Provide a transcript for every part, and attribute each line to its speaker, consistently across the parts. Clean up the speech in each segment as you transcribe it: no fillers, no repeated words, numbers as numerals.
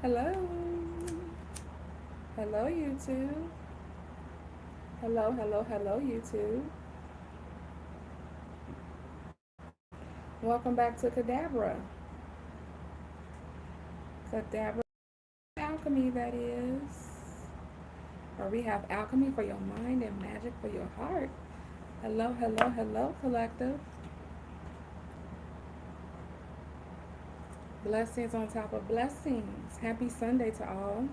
Speaker 1: Hello. Hello, YouTube. Hello, hello, hello, YouTube. Welcome back to Cadabra. Cadabra Alchemy, that is. Or we have alchemy for your mind and magic for your heart. Hello, hello, hello, collective. Blessings on top of blessings. Happy Sunday to all.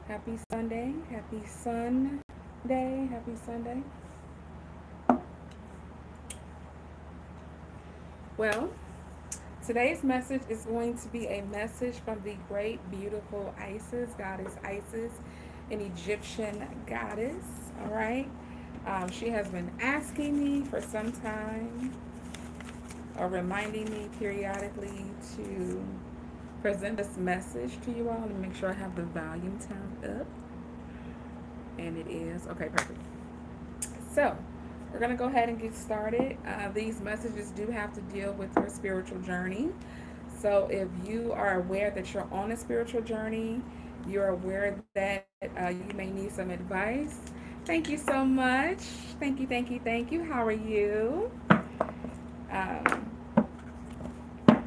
Speaker 1: Happy Sunday. Happy Sunday. Happy Sunday. Well, today's message is going to be a message from the great, beautiful Isis, goddess Isis, an Egyptian goddess. All right. She has been asking me for some time, or reminding me periodically to present this message to you all and make sure I have the volume turned up. And it is. Okay, perfect. So, we're going to go ahead and get started. These messages do have to deal with your spiritual journey. So, if you are aware that you're on a spiritual journey, you're aware that you may need some advice. Thank you so much. Thank you, thank you, thank you. How are you?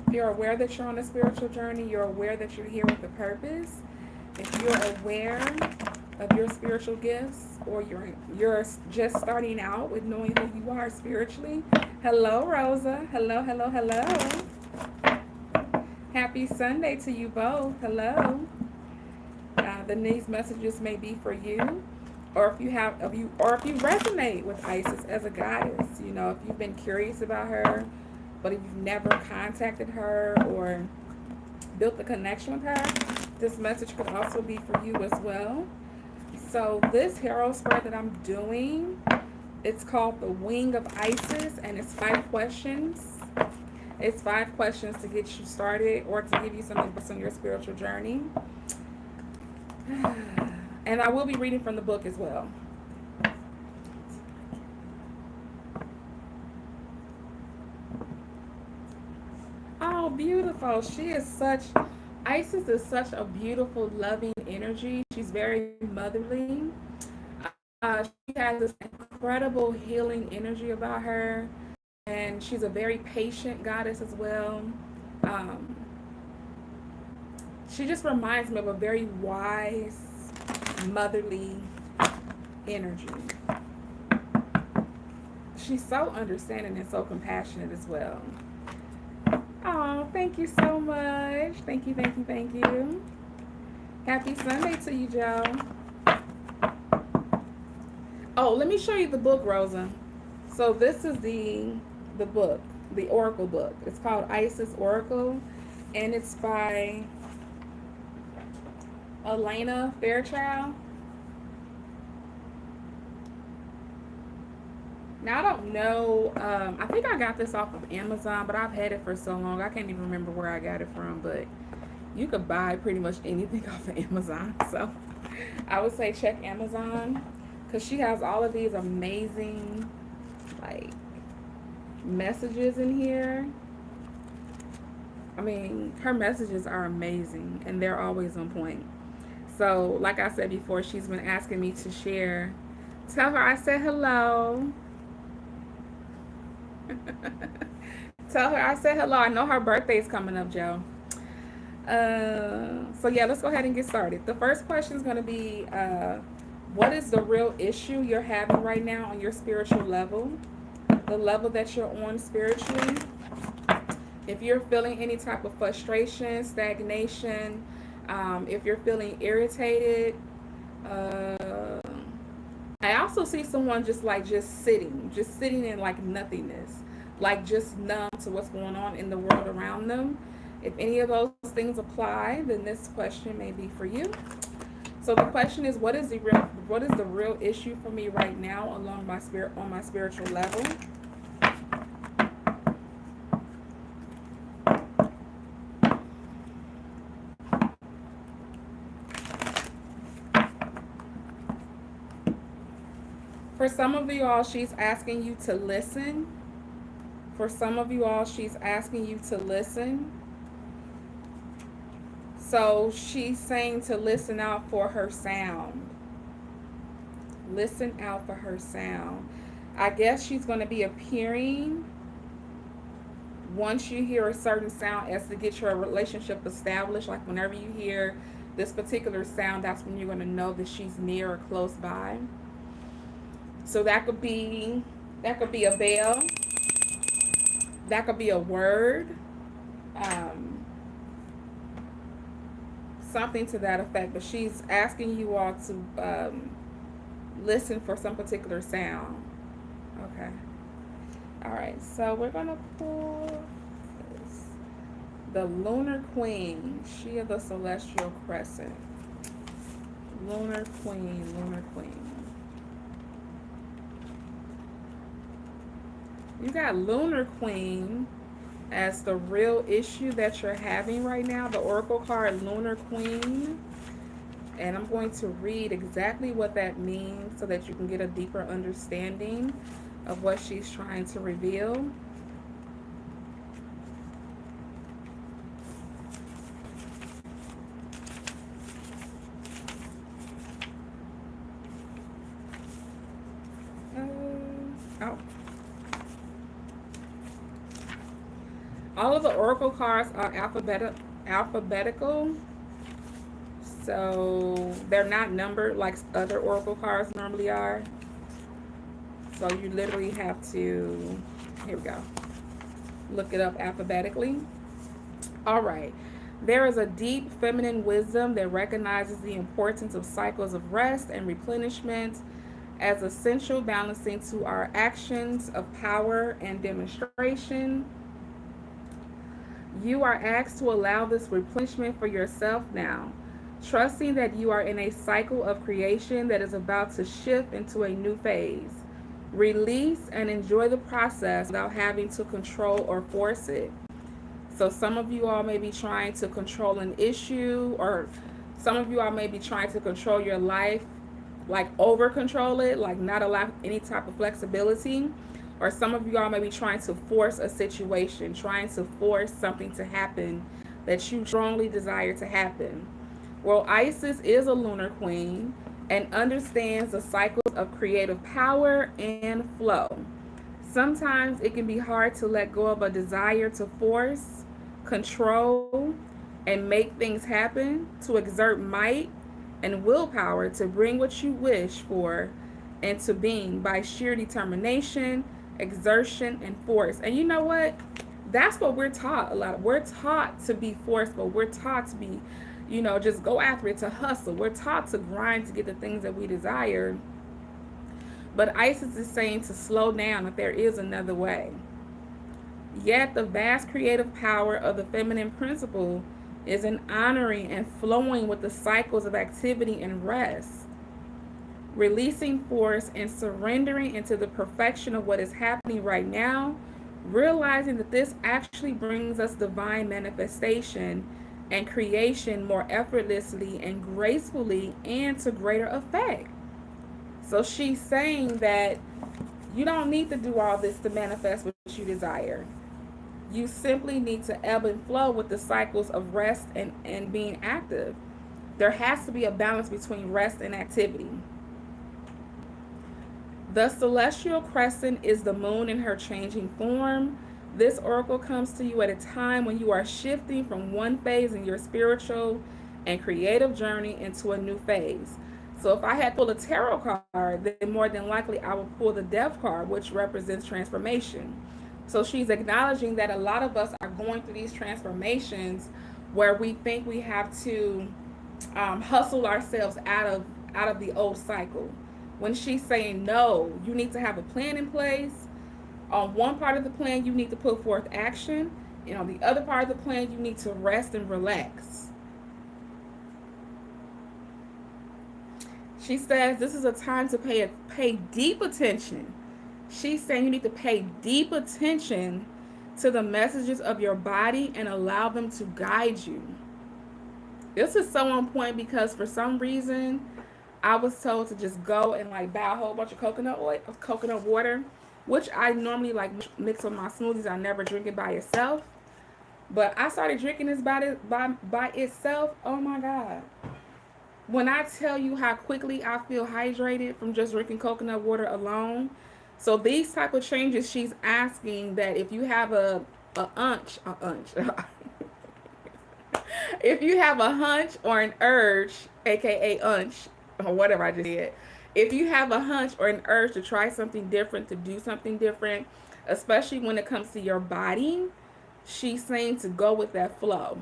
Speaker 1: If you're aware that you're on a spiritual journey, you're aware that you're here with a purpose. If you're aware of your spiritual gifts, or you're just starting out with knowing who you are spiritually. Hello, Rosa. Hello, hello, hello. Happy Sunday to you both. Hello. Then these messages may be for you, or if you resonate with Isis as a goddess. You know, if you've been curious about her, but if you've never contacted her or built a connection with her, this message could also be for you as well. So this tarot spread that I'm doing, it's called the Wing of Isis, and it's 5 questions. It's 5 questions to get you started or to give you some advice on your spiritual journey. And I will be reading from the book as well. Oh, beautiful. Isis is such a beautiful, loving energy. She's very motherly. She has this incredible healing energy about her. And she's a very patient goddess as well. She just reminds me of a very wise, motherly energy. She's so understanding and so compassionate as well. Oh, thank you so much. Thank you, thank you, thank you. Happy Sunday to you, Joe. Oh, let me show you the book, Rosa. So this is the book, the Oracle book. It's called Isis Oracle, and it's by Elena Fairchild. Now, I don't know. I think I got this off of Amazon, but I've had it for so long. I can't even remember where I got it from, but you could buy pretty much anything off of Amazon. So I would say check Amazon, because she has all of these amazing, like, messages in here. I mean, her messages are amazing, and they're always on point. So, like I said before, she's been asking me to share. Tell her I said hello. Tell her I said hello. I know her birthday is coming up, Joe. So yeah, let's go ahead and get started. The first question is going to be, what is the real issue you're having right now on your spiritual level? The level that you're on spiritually. If you're feeling any type of frustration, stagnation, if you're feeling irritated, I also see someone just sitting in like nothingness, like just numb to what's going on in the world around them. If any of those things apply, then this question may be for you. So the question is, what is the real issue for me right now on my spiritual level? For some of you all, she's asking you to listen. So she's saying to listen out for her sound. Listen out for her sound. I guess she's going to be appearing once you hear a certain sound as to get your relationship established. Like whenever you hear this particular sound, that's when you're going to know that she's near or close by. So that could be a bell, that could be a word, um, something to that effect. But she's asking you all to listen for some particular sound. Okay. All right. So we're gonna pull this. The Lunar Queen. She of the Celestial Crescent. Lunar Queen. Lunar Queen. You got Lunar Queen as the real issue that you're having right now. The Oracle card Lunar Queen. And I'm going to read exactly what that means so that you can get a deeper understanding of what she's trying to reveal. Oh. All of the Oracle cards are alphabetical. So they're not numbered like other Oracle cards normally are. So you literally have to, here we go, look it up alphabetically. All right. There is a deep feminine wisdom that recognizes the importance of cycles of rest and replenishment as essential balancing to our actions of power and demonstration. You are asked to allow this replenishment for yourself now, trusting that you are in a cycle of creation that is about to shift into a new phase. Release and enjoy the process without having to control or force it. So, some of you all may be trying to control an issue, or some of you all may be trying to control your life, like over control it, like not allow any type of flexibility. Or some of you all may be trying to force a situation, trying to force something to happen that you strongly desire to happen. Well, Isis is a lunar queen and understands the cycles of creative power and flow. Sometimes it can be hard to let go of a desire to force, control, and make things happen, to exert might and willpower to bring what you wish for into being by sheer determination, exertion, and force. And you know what? That's what we're taught a lot. We're taught to be forceful. We're taught to be, just go after it, to hustle. We're taught to grind to get the things that we desire. But Isis is saying to slow down, that there is another way. Yet the vast creative power of the feminine principle is in honoring and flowing with the cycles of activity and rest, releasing force and surrendering into the perfection of what is happening right now, realizing that this actually brings us divine manifestation and creation more effortlessly and gracefully and to greater effect. So she's saying that you don't need to do all this to manifest what you desire. You simply need to ebb and flow with the cycles of rest and being active. There has to be a balance between rest and activity. The celestial crescent is the moon in her changing form. This oracle comes to you at a time when you are shifting from one phase in your spiritual and creative journey into a new phase. So if I had to pull a tarot card, then more than likely I would pull the Death card, which represents transformation. So she's acknowledging that a lot of us are going through these transformations where we think we have to hustle ourselves out of the old cycle. When she's saying no, you need to have a plan in place. On one part of the plan, you need to put forth action, and on the other part of the plan, you need to rest and relax. She says this is a time to pay deep attention. She's saying you need to pay deep attention to the messages of your body and allow them to guide you. This is so on point because for some reason I was told to just go and like buy a whole bunch of coconut water, which I normally like mix with my smoothies. I never drink it by itself. But I started drinking this by itself. Oh my God. When I tell you how quickly I feel hydrated from just drinking coconut water alone. So these type of changes, she's asking that if you have a hunch, if you have a hunch or an urge, aka unch, or whatever I just said, if you have a hunch or an urge to try something different, to do something different, especially when it comes to your body, she's saying to go with that flow.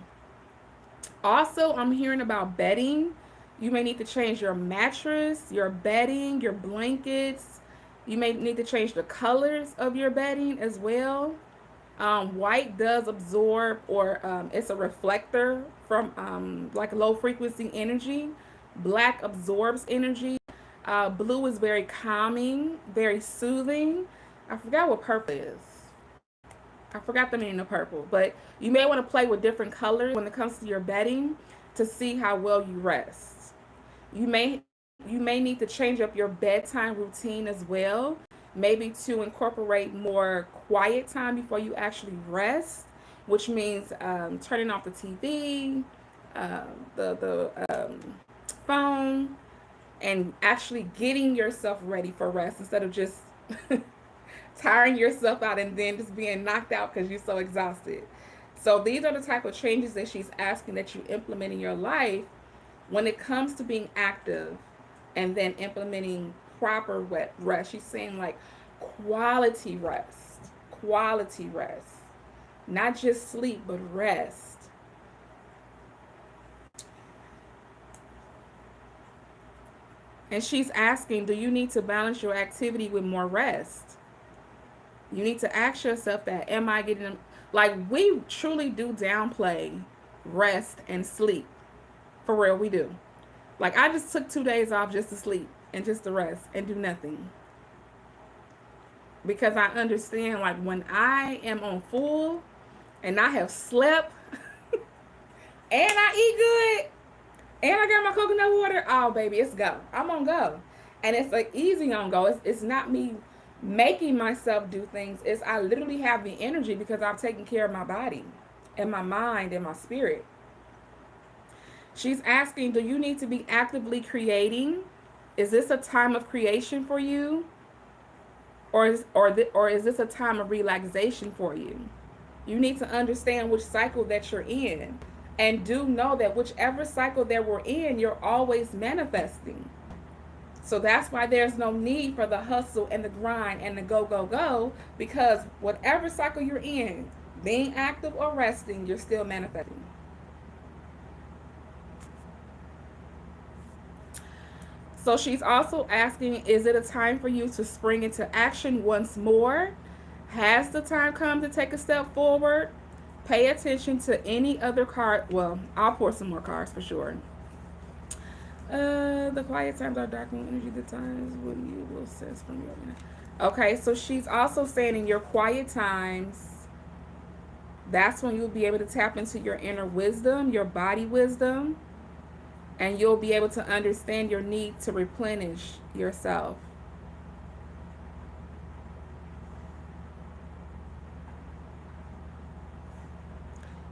Speaker 1: Also, I'm hearing about bedding. You may need to change your mattress, your bedding, your blankets. You may need to change the colors of your bedding as well. White does absorb, or it's a reflector from like low frequency energy. Black absorbs energy. Blue is very calming, very soothing. I forgot what purple is. I forgot the meaning of purple, but you may want to play with different colors when it comes to your bedding to see how well you rest. You may need to change up your bedtime routine as well, maybe to incorporate more quiet time before you actually rest, which means turning off the TV, the phone, and actually getting yourself ready for rest instead of just tiring yourself out and then just being knocked out because you're so exhausted. So these are the type of changes that she's asking that you implement in your life when it comes to being active and then implementing proper rest. She's saying like quality rest, not just sleep, but rest. And she's asking, do you need to balance your activity with more rest? You need to ask yourself that, am I getting them? Like, we truly do downplay rest and sleep. For real, we do. Like, I just took 2 days off just to sleep and just to rest and do nothing. Because I understand, like, when I am on full and I have slept and I eat good and I got my coconut water, oh, baby, it's go. I'm on go. And it's like easy on go. It's not me making myself do things. It's I literally have the energy because I've taken care of my body and my mind and my spirit. She's asking, do you need to be actively creating? Is this a time of creation for you? Or is this a time of relaxation for you? You need to understand which cycle that you're in. And do know that whichever cycle that we're in, you're always manifesting. So that's why there's no need for the hustle and the grind and the go, go, go, because whatever cycle you're in, being active or resting, you're still manifesting. So she's also asking, is it a time for you to spring into action once more? Has the time come to take a step forward? Pay attention to any other card. Well, I'll pour some more cards for sure. The quiet times are dark moon energy. The times when you will sense from your inner. Okay, so she's also saying in your quiet times, that's when you'll be able to tap into your inner wisdom, your body wisdom, and you'll be able to understand your need to replenish yourself.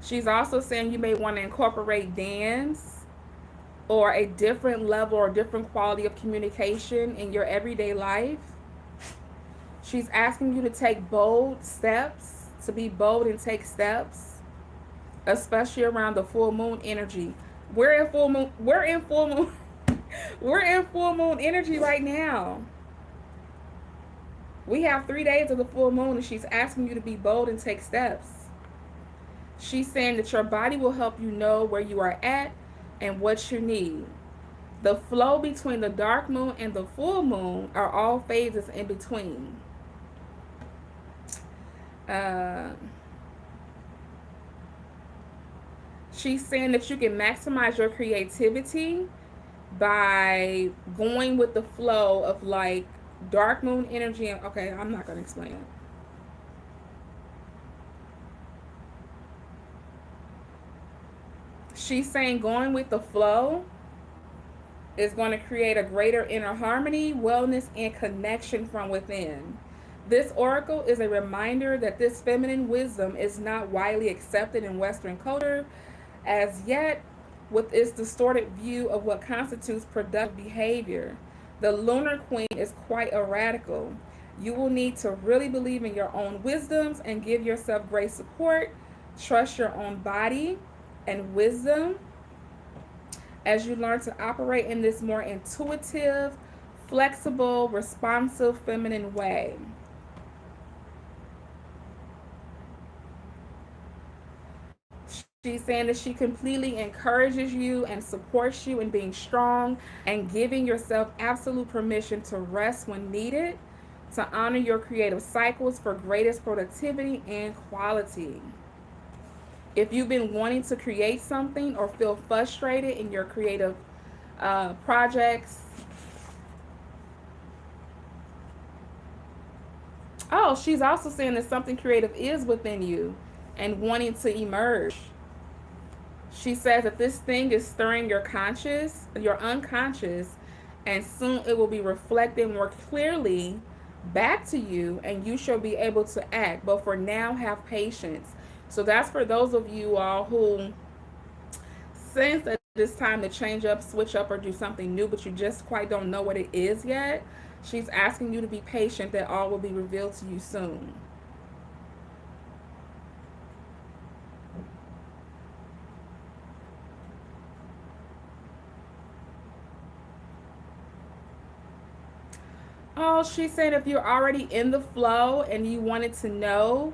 Speaker 1: She's also saying you may want to incorporate dance or a different level or different quality of communication in your everyday life. She's asking you to take bold steps, to be bold and take steps, especially around the full moon energy. We're in full moon. We're in full moon. We're in full moon energy right now. We have 3 days of the full moon, and she's asking you to be bold and take steps. She's saying that your body will help you know where you are at and what you need. The flow between the dark moon and the full moon are all phases in between. Uh, she's saying that you can maximize your creativity by going with the flow of like dark moon energy. Okay, I'm not going to explain it. She's saying going with the flow is going to create a greater inner harmony, wellness, and connection from within. This oracle is a reminder that this feminine wisdom is not widely accepted in Western culture as yet, with its distorted view of what constitutes productive behavior. The Lunar Queen is quite a radical. You will need to really believe in your own wisdoms and give yourself great support. Trust your own body and wisdom as you learn to operate in this more intuitive, flexible, responsive, feminine way. She's saying that she completely encourages you and supports you in being strong and giving yourself absolute permission to rest when needed, to honor your creative cycles for greatest productivity and quality. If you've been wanting to create something or feel frustrated in your creative projects, oh, she's also saying that something creative is within you and wanting to emerge. She says that this thing is stirring your unconscious, and soon it will be reflected more clearly back to you, and you shall be able to act. But for now, have patience. So that's for those of you all who sense that it's time to change up, switch up, or do something new, but you just quite don't know what it is yet. She's asking you to be patient, that all will be revealed to you soon. Oh, she's saying if you're already in the flow and you wanted to know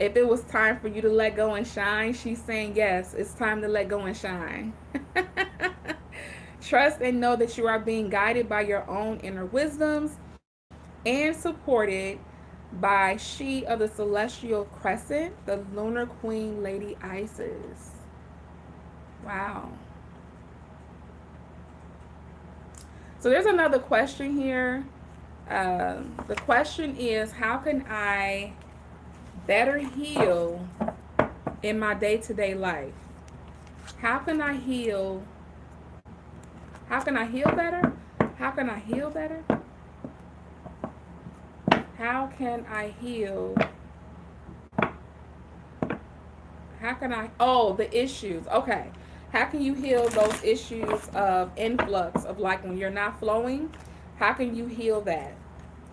Speaker 1: if it was time for you to let go and shine, she's saying yes, it's time to let go and shine. Trust and know that you are being guided by your own inner wisdoms and supported by she of the celestial crescent, the Lunar Queen, Lady Isis. Wow. So there's another question here. The question is, how can I better heal in my day-to-day life? How can I heal? How can I heal better? How can I heal better? How can I heal? How can I? Oh, the issues. Okay. How can you heal those issues of influx of, like, when you're not flowing? How can you heal that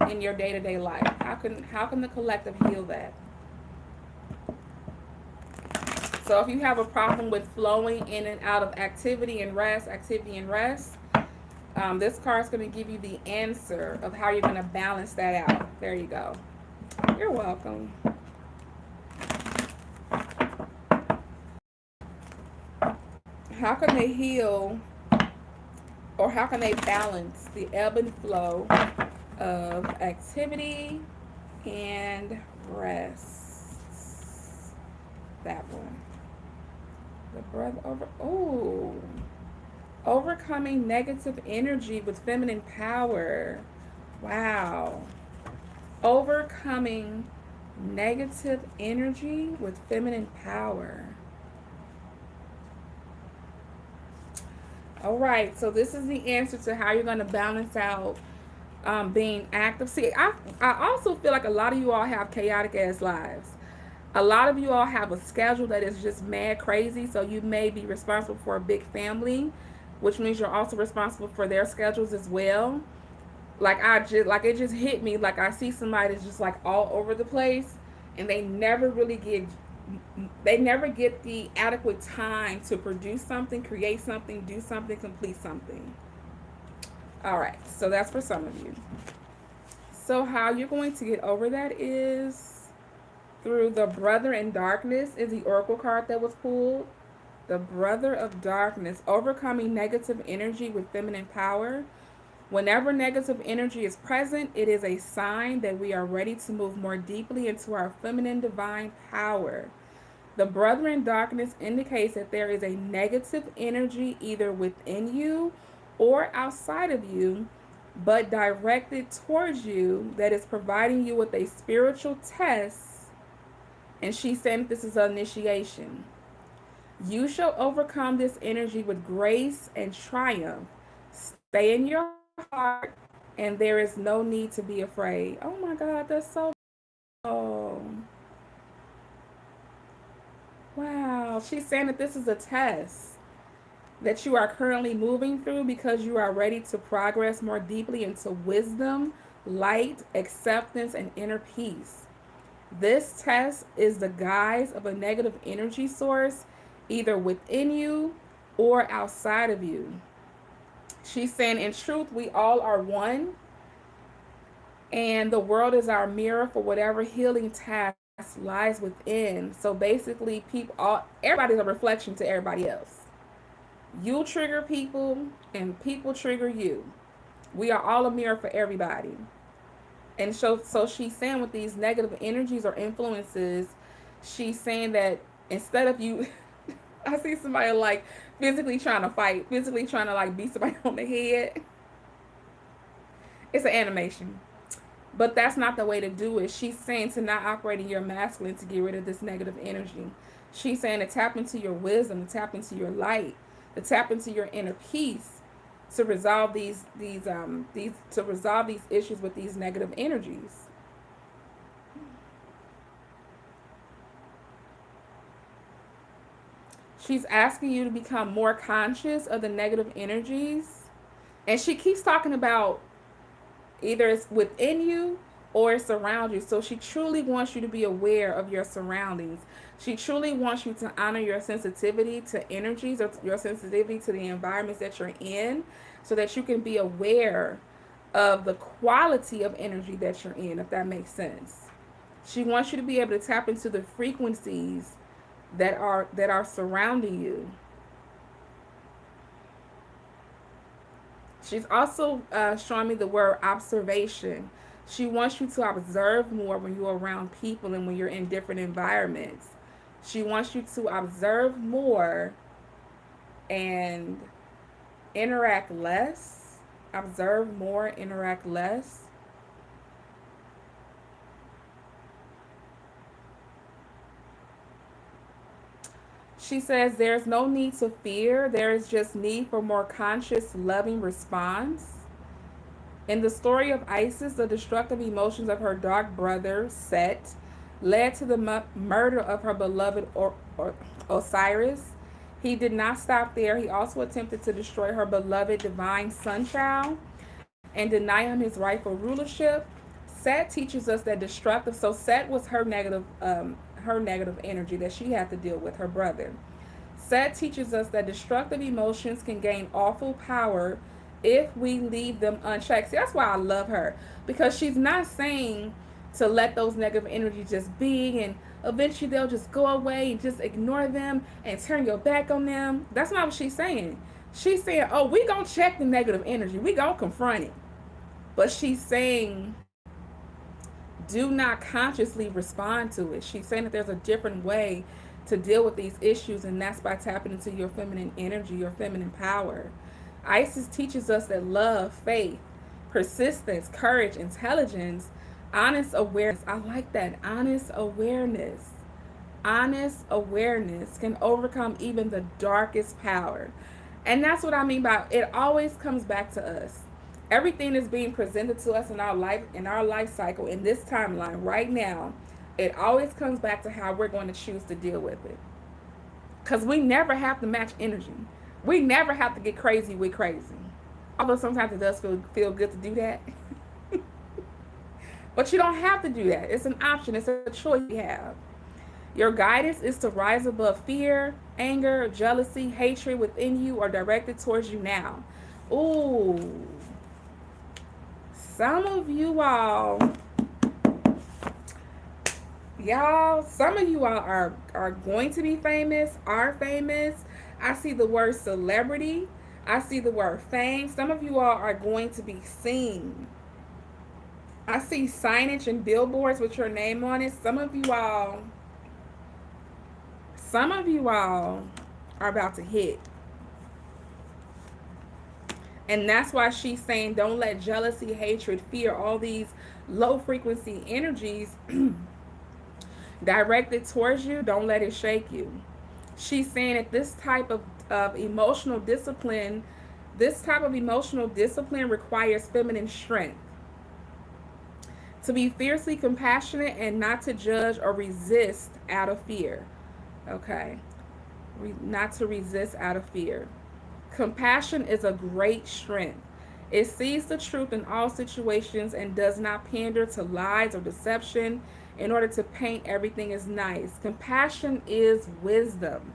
Speaker 1: in your day-to-day life? How can the collective heal that? So if you have a problem with flowing in and out of activity and rest, this card is going to give you the answer of how you're going to balance that out. There you go. You're welcome. How can they heal, or how can they balance the ebb and flow of activity and rest? That one. The breath over. Oh. Overcoming negative energy with feminine power. Wow. Overcoming negative energy with feminine power. All right, so this is the answer to how you're going to balance out being active. See, I also feel like a lot of you all have chaotic ass lives. A lot of you all have a schedule that is just mad crazy, so you may be responsible for a big family, which means you're also responsible for their schedules as well. Like it just hit me, like I see somebody that's just like all over the place, and they never get the adequate time to produce something, create something, do something, complete something. All right, so that's for some of you. So how you're going to get over that is through the Brother in Darkness is the oracle card that was pulled. The Brother of Darkness, overcoming negative energy with feminine power. Whenever negative energy is present, it is a sign that we are ready to move more deeply into our feminine divine power. The Brother in Darkness indicates that there is a negative energy either within you or outside of you, but directed towards you, that is providing you with a spiritual test. And she's saying this is an initiation. You shall overcome this energy with grace and triumph. Stay in your heart, and there is no need to be afraid. Oh my God, that's so Oh, wow. She's saying that this is a test that you are currently moving through because you are ready to progress more deeply into wisdom, light, acceptance, and inner peace. This test is the guise of a negative energy source, either within you or outside of you. She's saying, in truth, we all are one, and the world is our mirror for whatever healing task lies within. So basically, everybody's a reflection to everybody else. You trigger people, and people trigger you. We are all a mirror for everybody. And so she's saying with these negative energies or influences, she's saying that instead of you, I see somebody like physically trying to fight, physically trying to like beat somebody on the head. It's an animation. But that's not the way to do it. She's saying to not operate in your masculine to get rid of this negative energy. She's saying to tap into your wisdom, to tap into your light, to tap into your inner peace, to resolve these issues with these negative energies. She's asking you to become more conscious of the negative energies. And she keeps talking about either it's within you or it's around you. So she truly wants you to be aware of your surroundings. She truly wants you to honor your sensitivity to energies or your sensitivity to the environments that you're in so that you can be aware of the quality of energy that you're in, if that makes sense. She wants you to be able to tap into the frequencies that are surrounding you. She's also showing me the word observation. She wants you to observe more when you're around people and when you're in different environments. She wants you to observe more and interact less. Observe more, interact less. She says there's no need to fear, there is just need for more conscious, loving response. In the story of Isis, the destructive emotions of her dark brother, Set, led to the murder of her beloved Osiris. He did not stop there. He also attempted to destroy her beloved divine son child and deny him his rightful rulership. Set teaches us that destructive. So Set was her negative energy that she had to deal with, her brother. Set teaches us that destructive emotions can gain awful power if we leave them unchecked. See, that's why I love her, because she's not saying to let those negative energies just be and eventually they'll just go away and just ignore them and turn your back on them. That's not what she's saying. She's saying, oh, we gonna check the negative energy, we gonna confront it. But she's saying, do not consciously respond to it. She's saying that there's a different way to deal with these issues, and that's by tapping into your feminine energy, your feminine power. Isis teaches us that love, faith, persistence, courage, intelligence, honest awareness. I like that. Honest awareness. Honest awareness can overcome even the darkest power. And that's what I mean by it always comes back to us. Everything is being presented to us in our life cycle, in this timeline right now. It always comes back to how we're going to choose to deal with it. Because we never have to match energy. We never have to get crazy with crazy. Although sometimes it does feel good to do that. But you don't have to do that. It's an option. It's a choice you have. Your guidance is to rise above fear, anger, jealousy, hatred within you or directed towards you now. Ooh. Some of you all, some of you all are going to be famous, are famous. I see the word celebrity. I see the word fame. Some of you all are going to be seen. I see signage and billboards with your name on it. Some of you all are about to hit. And that's why she's saying don't let jealousy, hatred, fear, all these low frequency energies directed towards you, don't let it shake you. She's saying that this type of emotional discipline requires feminine strength. To be fiercely compassionate and not to judge or resist out of fear. Okay. Not to resist out of fear. Compassion is a great strength. It sees the truth in all situations and does not pander to lies or deception in order to paint everything as nice. Compassion is wisdom.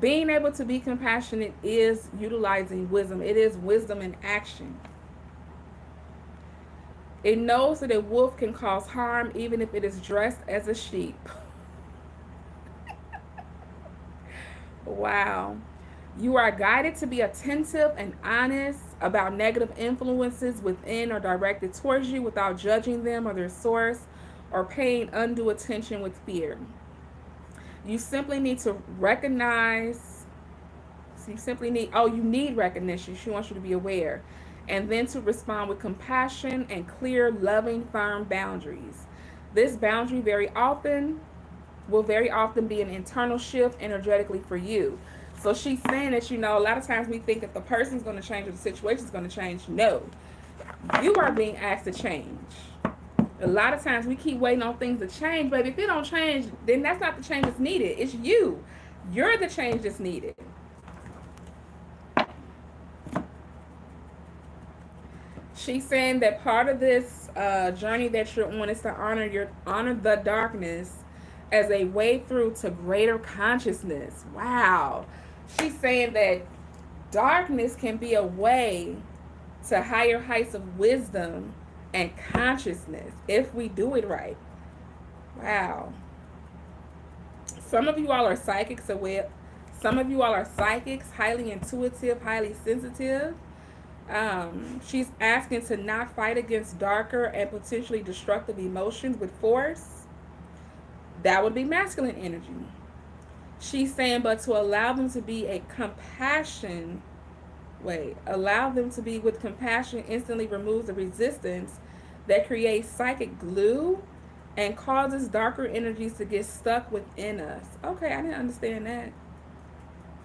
Speaker 1: Being able to be compassionate is utilizing wisdom. It is wisdom in action. It knows that a wolf can cause harm even if it is dressed as a sheep. Wow. You are guided to be attentive and honest about negative influences within or directed towards you without judging them or their source or paying undue attention with fear. You simply need to recognize, you need recognition. She wants you to be aware. And then to respond with compassion and clear, loving, firm boundaries. This boundary will very often be an internal shift energetically for you. So she's saying that, a lot of times we think that the person's going to change or the situation's going to change. No, you are being asked to change. A lot of times we keep waiting on things to change, but if it don't change, then that's not the change that's needed. It's you. You're the change that's needed. She's saying that part of this journey that you're on is to honor the darkness as a way through to greater consciousness. Wow. She's saying that darkness can be a way to higher heights of wisdom and consciousness if we do it right. Wow. Some of you all are psychics aware. Some of you all are psychics, highly intuitive, highly sensitive. She's asking to not fight against darker and potentially destructive emotions with force. That would be masculine energy. She's saying, but to allow them to be allow them to be with compassion instantly removes the resistance that creates psychic glue and causes darker energies to get stuck within us. Okay, I didn't understand that.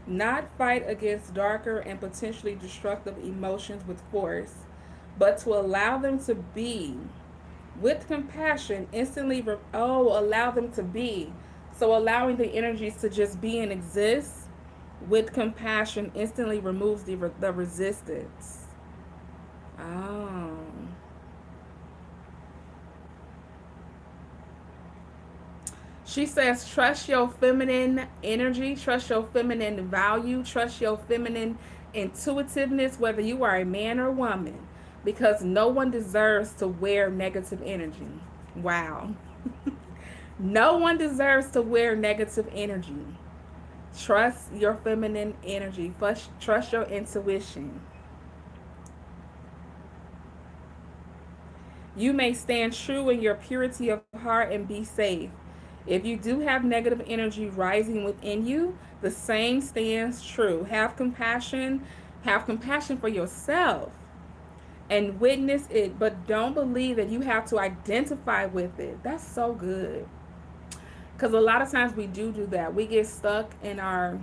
Speaker 1: Not fight against darker and potentially destructive emotions with force, but to allow them to be with compassion instantly allow them to be. So allowing the energies to just be and exist with compassion instantly removes the resistance. Oh. She says, trust your feminine energy, trust your feminine value, trust your feminine intuitiveness, whether you are a man or woman, because no one deserves to wear negative energy. Wow. No one deserves to wear negative energy. Trust your feminine energy. Trust your intuition. You may stand true in your purity of heart and be safe. If you do have negative energy rising within you, the same stands true. Have compassion. Have compassion for yourself and witness it, but don't believe that you have to identify with it. That's so good. Because a lot of times we do that. We get stuck in our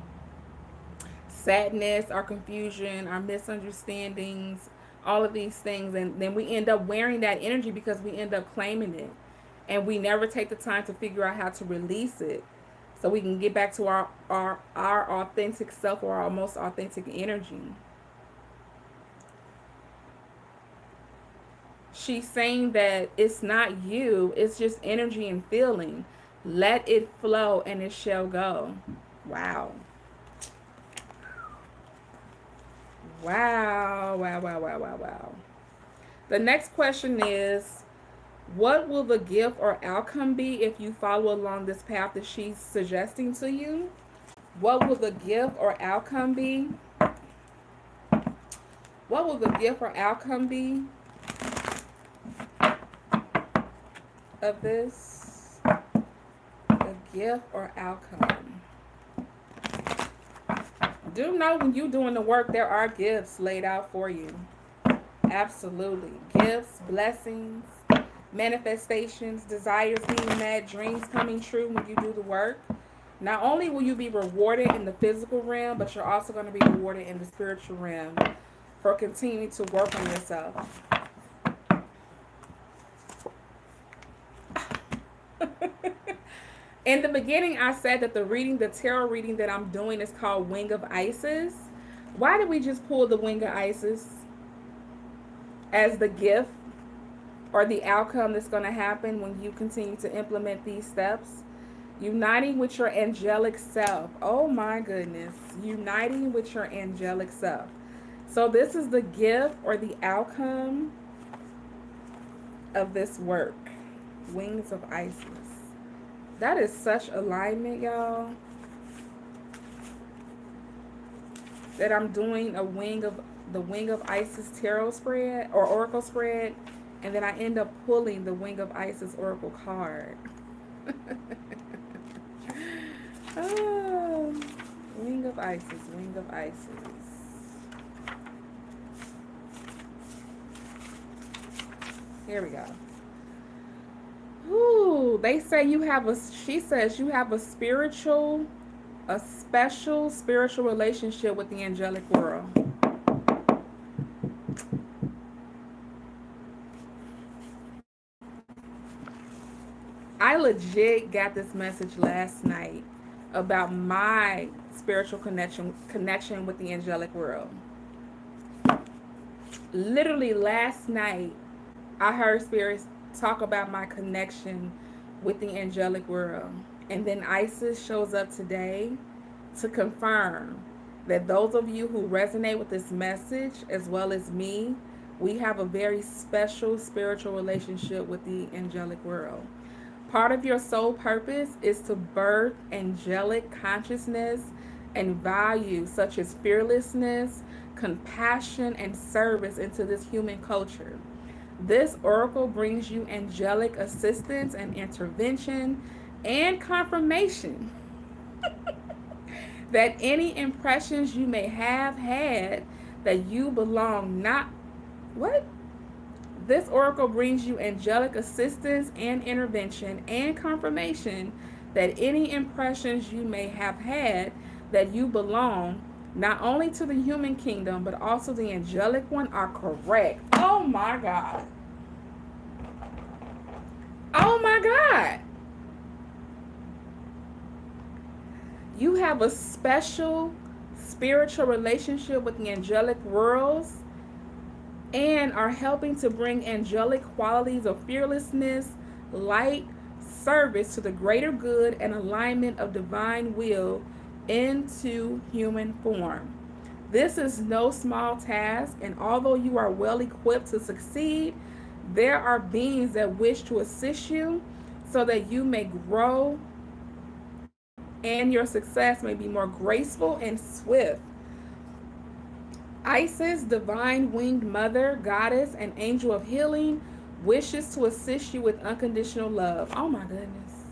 Speaker 1: sadness, our confusion, our misunderstandings, all of these things. And then we end up wearing that energy because we end up claiming it. And we never take the time to figure out how to release it so we can get back to our authentic self or our most authentic energy. She's saying that it's not you, it's just energy and feeling. Let it flow and it shall go. Wow. Wow, wow, wow, wow, wow, wow. The next question is, what will the gift or outcome be if you follow along this path that she's suggesting to you? What will the gift or outcome be? What will the gift or outcome be of this? The gift or outcome. Do know when you're doing the work, there are gifts laid out for you. Absolutely. Gifts, blessings, manifestations, desires being met, dreams coming true when you do the work. Not only will you be rewarded in the physical realm, but you're also going to be rewarded in the spiritual realm for continuing to work on yourself. In the beginning, I said that the tarot reading that I'm doing is called Wing of Isis. Why did we just pull the Wing of Isis as the gift or the outcome that's going to happen when you continue to implement these steps? Uniting with your angelic self. Oh my goodness. Uniting with your angelic self. So, this is the gift or the outcome of this work. Wings of Isis. That is such alignment, y'all. That I'm doing the Wing of Isis tarot spread or oracle spread, and then I end up pulling the Wing of Isis oracle card. Oh, Wing of Isis, Wing of Isis. Here we go. Ooh, they say she says you have a special spiritual relationship with the angelic world. I legit got this message last night about my spiritual connection with the angelic world. Literally last night, I heard spirits talk about my connection with the angelic world. And then Isis shows up today to confirm that those of you who resonate with this message, as well as me, we have a very special spiritual relationship with the angelic world. Part of your soul purpose is to birth angelic consciousness and values such as fearlessness, compassion, and service into this human culture. This oracle brings you angelic assistance and intervention and confirmation that any impressions you may have had that you belong not what? This oracle brings you angelic assistance and intervention and confirmation that any impressions you may have had that you belong not only to the human kingdom but also the angelic one are correct. Oh my God. Oh my God. You have a special spiritual relationship with the angelic worlds and are helping to bring angelic qualities of fearlessness, light, service to the greater good and alignment of divine will into human form. This is no small task, and although you are well equipped to succeed, there are beings that wish to assist you so that you may grow and your success may be more graceful and swift. Isis, divine winged mother, goddess, and angel of healing, wishes to assist you with unconditional love. Oh my goodness.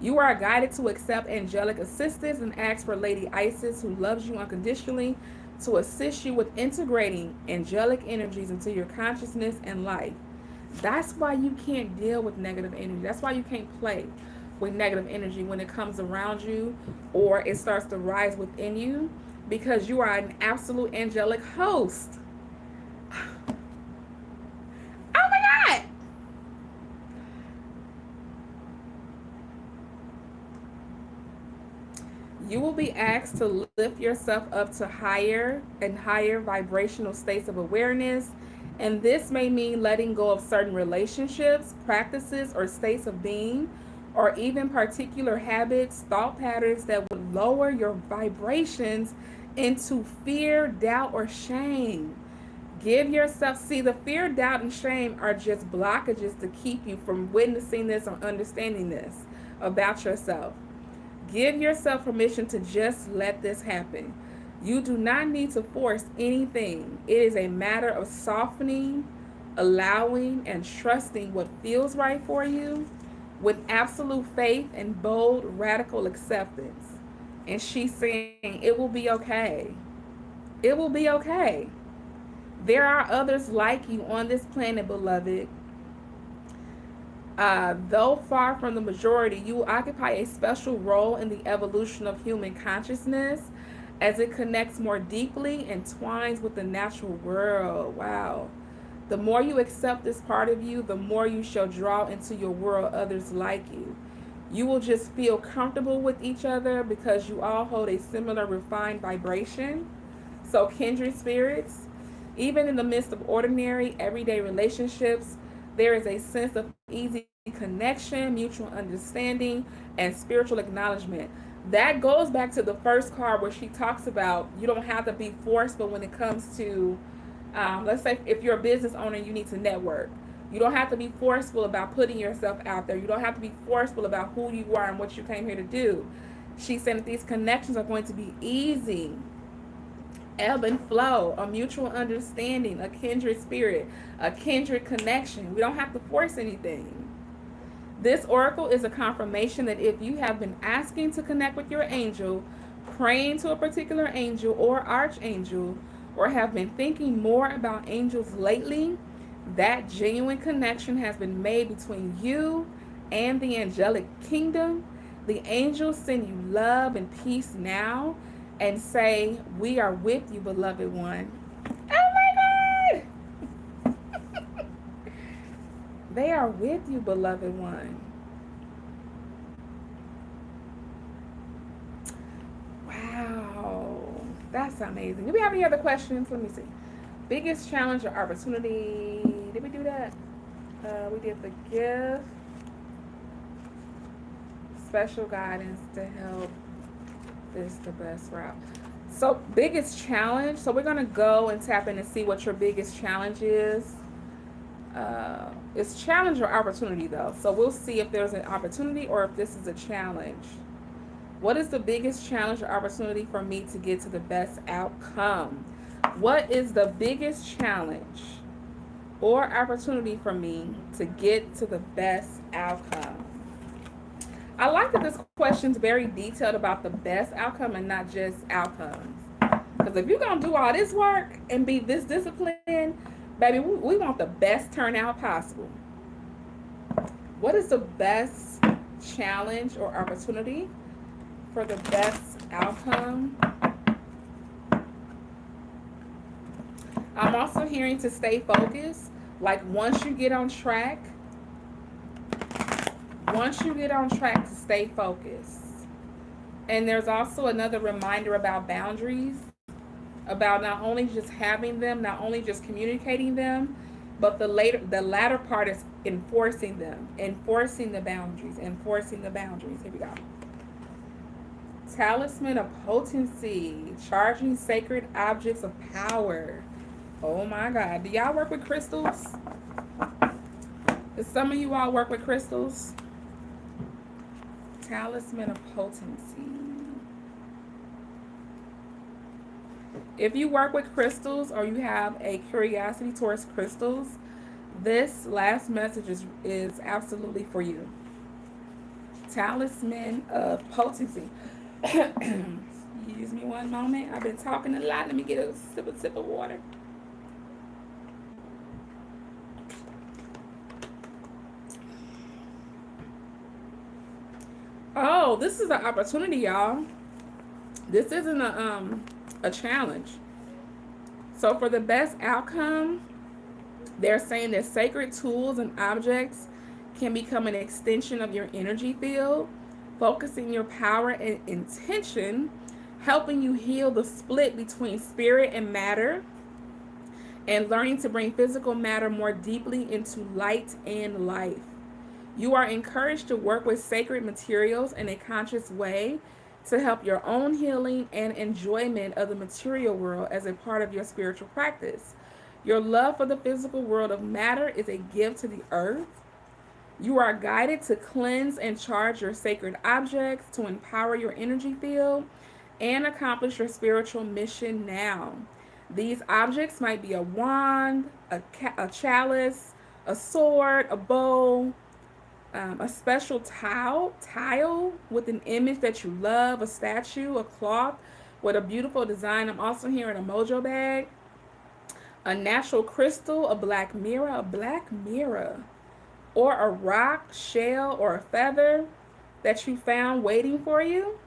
Speaker 1: You are guided to accept angelic assistance and ask for Lady Isis, who loves you unconditionally, to assist you with integrating angelic energies into your consciousness and life. That's why you can't deal with negative energy. That's why you can't play with negative energy when it comes around you or it starts to rise within you, because you are an absolute angelic host. Oh my God. You will be asked to lift yourself up to higher and higher vibrational states of awareness, and this may mean letting go of certain relationships, practices, or states of being, or even particular habits, thought patterns that would lower your vibrations into fear, doubt, or shame. Give yourself, see, the fear, doubt, and shame are just blockages to keep you from witnessing this or understanding this about yourself. Give yourself permission to just let this happen. You do not need to force anything. It is a matter of softening, allowing, and trusting what feels right for you with absolute faith and bold, radical acceptance. And she's saying, it will be okay. It will be okay. There are others like you on this planet, beloved. Though far from the majority, you occupy a special role in the evolution of human consciousness as it connects more deeply and twines with the natural world. Wow. The more you accept this part of you, the more you shall draw into your world others like you. You will just feel comfortable with each other because you all hold a similar refined vibration. So, kindred spirits, even in the midst of ordinary, everyday relationships, there is a sense of easy connection, mutual understanding, and spiritual acknowledgement. That goes back to the first card where she talks about you don't have to be forceful when it comes to, let's say, if you're a business owner, you need to network. You don't have to be forceful about putting yourself out there. You don't have to be forceful about who you are and what you came here to do. She's saying that these connections are going to be easy, ebb and flow, a mutual understanding, a kindred spirit, a kindred connection. We don't have to force anything. This oracle is a confirmation that if you have been asking to connect with your angel, praying to a particular angel or archangel, or have been thinking more about angels lately, that genuine connection has been made between you and the angelic kingdom. The angels send you love and peace now and say, "We are with you, beloved one." Oh my God! They are with you, beloved one. Wow. That's amazing. Do we have any other questions? Let me see. Biggest challenge or opportunity? Did we do that? We did the gift. Special guidance to help is the best route. So, biggest challenge. So, we're going to go and tap in and see what your biggest challenge is. It's challenge or opportunity, though. So, we'll see if there's an opportunity or if this is a challenge. What is the biggest challenge or opportunity for me to get to the best outcome? What is the biggest challenge or opportunity for me to get to the best outcome? I like that this question is very detailed about the best outcome and not just outcomes. Because if you're going to do all this work and be this disciplined, baby, we want the best turnout possible. What is the best challenge or opportunity for the best outcome? I'm also hearing to stay focused. Like once you get on track to stay focused. And there's also another reminder about boundaries, about not only just having them, not only just communicating them, but the latter part is enforcing them, enforcing the boundaries. Here we go. Talisman of potency, charging sacred objects of power. Oh my God. Do y'all work with crystals? Does some of you all work with crystals? Talisman of potency. If you work with crystals or you have a curiosity towards crystals, this last message is absolutely for you. Talisman of potency. Excuse me one moment. I've been talking a lot. Let me get a sip of water. Oh, this is an opportunity, y'all. This isn't a challenge. So for the best outcome, they're saying that sacred tools and objects can become an extension of your energy field, focusing your power and intention, helping you heal the split between spirit and matter, and learning to bring physical matter more deeply into light and life. You are encouraged to work with sacred materials in a conscious way to help your own healing and enjoyment of the material world as a part of your spiritual practice. Your love for the physical world of matter is a gift to the earth. You are guided to cleanse and charge your sacred objects to empower your energy field and accomplish your spiritual mission now. These objects might be a wand, a chalice, a sword, a bow, a special tile with an image that you love, a statue, a cloth with a beautiful design. I'm also hearing a mojo bag, a natural crystal, a black mirror, or a rock, shell, or a feather that you found waiting for you.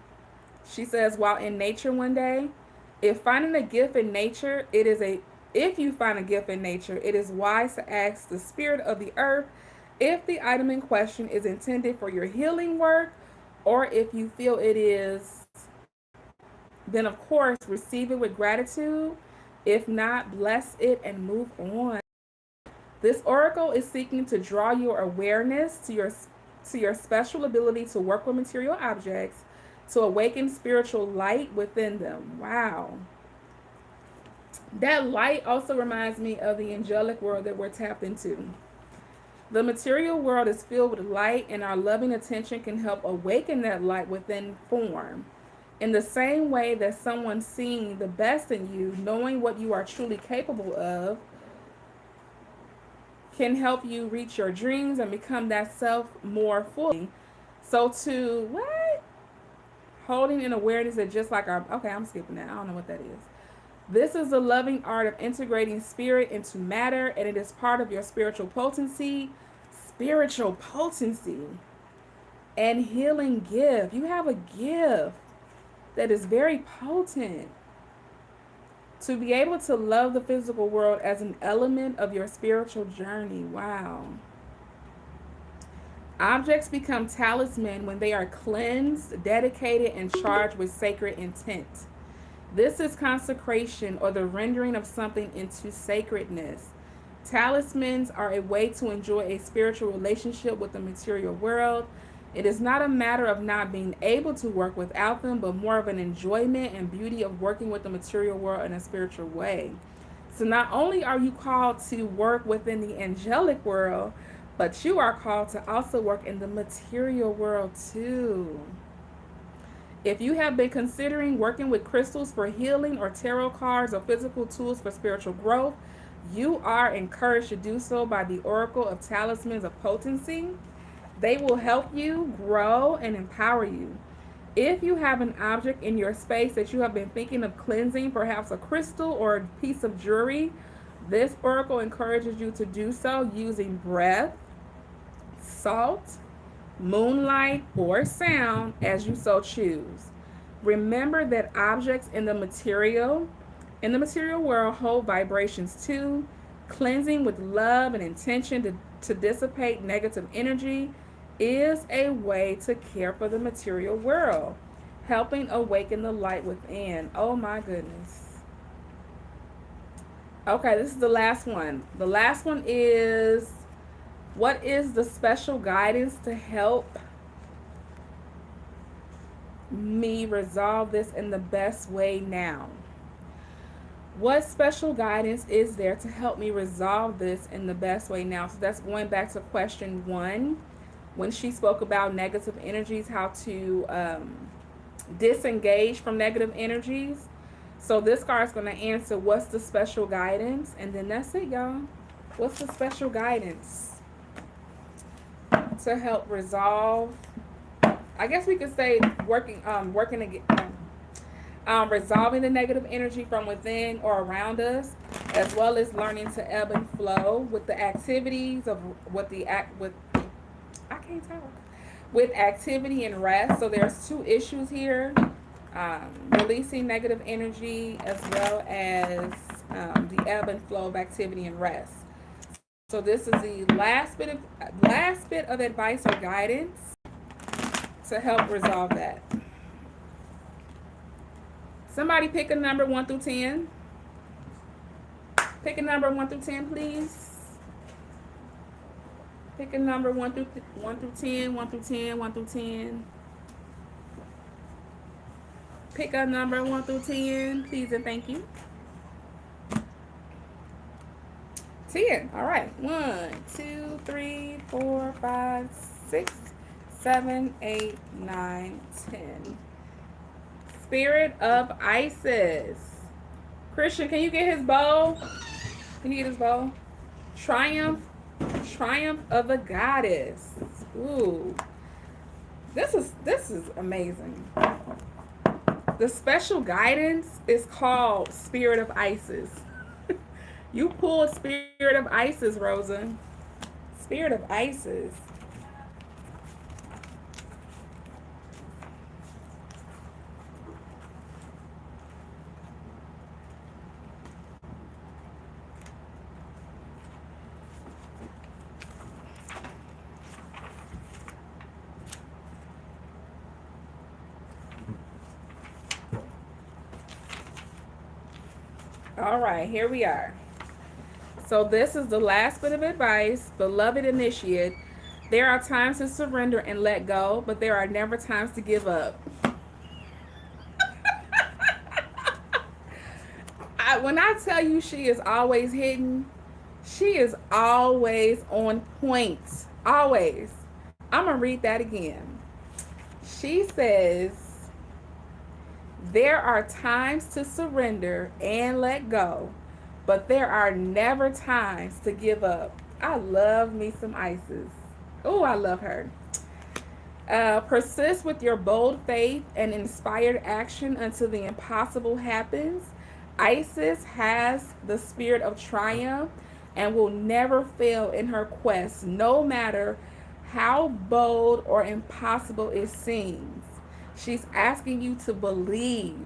Speaker 1: She says, while in nature one day, if finding a gift in nature, it is If you find a gift in nature, it is wise to ask the spirit of the earth if the item in question is intended for your healing work, or if you feel it is, then of course receive it with gratitude. If not, bless it and move on. This oracle is seeking to draw your awareness to your special ability to work with material objects, to awaken spiritual light within them. Wow. That light also reminds me of the angelic world that we're tapped into. The material world is filled with light, and our loving attention can help awaken that light within form. In the same way that someone seeing the best in you, knowing what you are truly capable of, can help you reach your dreams and become that self more fully. So to what? Holding an awareness that just like our, okay, I'm skipping that. I don't know what that is. This is the loving art of integrating spirit into matter, and it is part of your spiritual potency, and healing gift. You have a gift that is very potent. To be able to love the physical world as an element of your spiritual journey. Wow. Objects become talisman when they are cleansed, dedicated, and charged with sacred intent. This is consecration, or the rendering of something into sacredness. Talismans are a way to enjoy a spiritual relationship with the material world. It is not a matter of not being able to work without them, but more of an enjoyment and beauty of working with the material world in a spiritual way. So not only are you called to work within the angelic world, but you are called to also work in the material world too. If you have been considering working with crystals for healing, or tarot cards or physical tools for spiritual growth, you are encouraged to do so by the Oracle of Talismans of Potency. They will help you grow and empower you. If you have an object in your space that you have been thinking of cleansing, perhaps a crystal or a piece of jewelry, this oracle encourages you to do so using breath, salt, moonlight, or sound as you so choose. Remember that objects in the material world hold vibrations too. Cleansing with love and intention to dissipate negative energy is a way to care for the material world, helping awaken the light within. Oh my goodness. Okay, this is the last one. The last one is, what is the special guidance to help me resolve this in the best way now? What special guidance is there to help me resolve this in the best way now? So that's going back to question 1, when she spoke about negative energies, how to disengage from negative energies. So this card is going to answer, what's the special guidance? And then that's it, y'all. What's the special guidance to help resolve? I guess we could say resolving the negative energy from within or around us, as well as learning to ebb and flow with the activities of what the act with. I can't talk. With activity and rest. So there's 2 issues here: releasing negative energy, as well as the ebb and flow of activity and rest. So this is the last bit of advice or guidance to help resolve that. Somebody pick a number 1 through 10. Pick a number 1 through 10, please. Pick a number 1 through 10, 1 through 10, 1 through 10. Pick a number 1 through 10, please and thank you. 10. All right. 1, 2, 3, 4, 5, 6, 7, 8, 9, 10. Spirit of Isis. Christian, can you get his bow? Can you get his bow? Triumph of the Goddess. Ooh. This is amazing. The special guidance is called Spirit of Isis. You pulled Spirit of Isis, Rosa. Spirit of Isis. All right, here we are. So this is the last bit of advice, beloved initiate. There are times to surrender and let go, but there are never times to give up. When I tell you she is always hidden, she is always on point. Always. I'm going to read that again. She says, there are times to surrender and let go, but there are never times to give up. I love me some Isis. Oh, I love her. Persist with your bold faith and inspired action until the impossible happens. Isis has the spirit of triumph and will never fail in her quest, no matter how bold or impossible it seems. She's asking you to believe.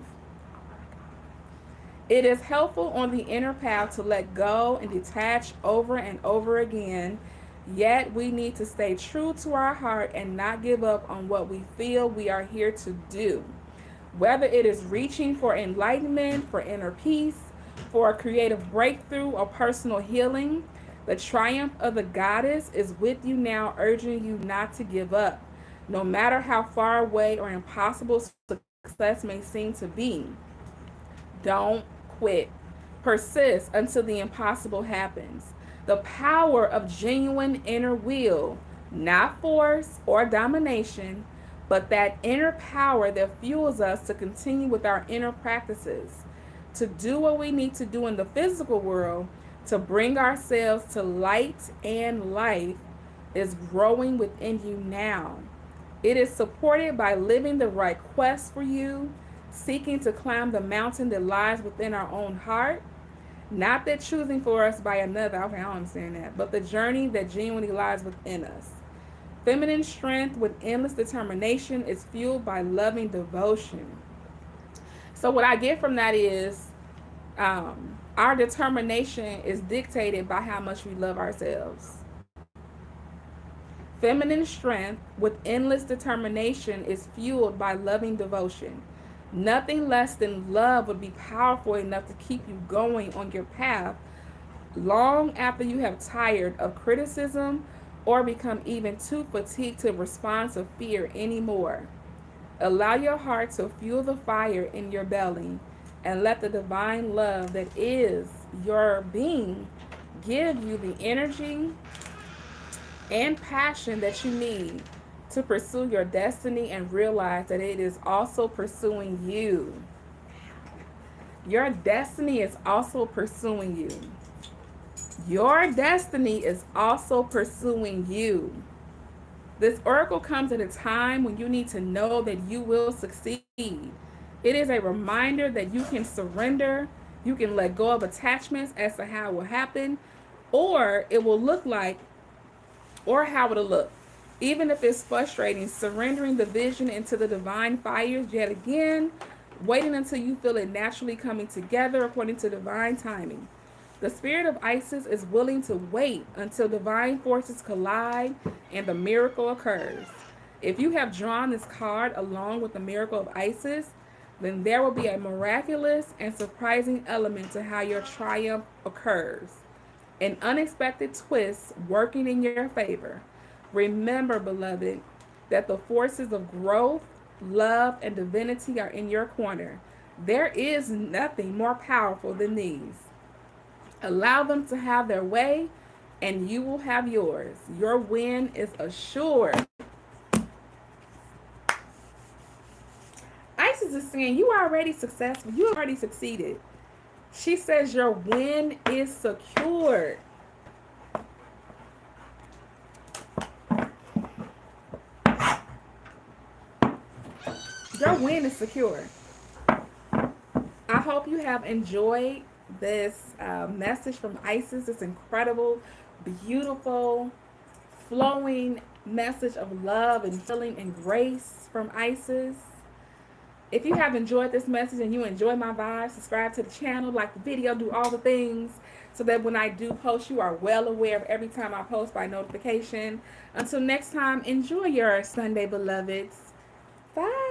Speaker 1: It is helpful on the inner path to let go and detach over and over again. Yet we need to stay true to our heart and not give up on what we feel we are here to do. Whether it is reaching for enlightenment, for inner peace, for a creative breakthrough, or personal healing, the triumph of the goddess is with you now, urging you not to give up, no matter how far away or impossible success may seem to be. Don't quit. Persist until the impossible happens. The power of genuine inner will, not force or domination, but that inner power that fuels us to continue with our inner practices, to do what we need to do in the physical world, to bring ourselves to light and life, is growing within you now. It is supported by living the right quest for you, seeking to climb the mountain that lies within our own heart. Not that choosing for us by another, okay, I don't understand that, but the journey that genuinely lies within us. Feminine strength with endless determination is fueled by loving devotion. So, what I get from that is our determination is dictated by how much we love ourselves. Feminine strength with endless determination is fueled by loving devotion. Nothing less than love would be powerful enough to keep you going on your path long after you have tired of criticism or become even too fatigued to respond to fear anymore. Allow your heart to fuel the fire in your belly and let the divine love that is your being give you the energy and passion that you need to pursue your destiny and realize that it is also pursuing you. Your destiny is also pursuing you. Your destiny is also pursuing you. This oracle comes at a time when you need to know that you will succeed. It is a reminder that you can surrender, you can let go of attachments as to how it will happen, or it will look like, or how it'll look. Even if it's frustrating, surrendering the vision into the divine fires yet again, waiting until you feel it naturally coming together according to divine timing. The spirit of Isis is willing to wait until divine forces collide and the miracle occurs. If you have drawn this card along with the miracle of Isis, then there will be a miraculous and surprising element to how your triumph occurs. An unexpected twist working in your favor. Remember, beloved, that the forces of growth, love, and divinity are in your corner. There is nothing more powerful than these. Allow them to have their way, and you will have yours. Your win is assured. Isis is saying you are already successful. You already succeeded. She says your win is secured. Your win is secure. I hope you have enjoyed this message from Isis. This incredible, beautiful, flowing message of love and healing and grace from Isis. If you have enjoyed this message and you enjoy my vibes, subscribe to the channel, like the video, do all the things so that when I do post, you are well aware of every time I post by notification. Until next time, enjoy your Sunday, beloveds. Bye.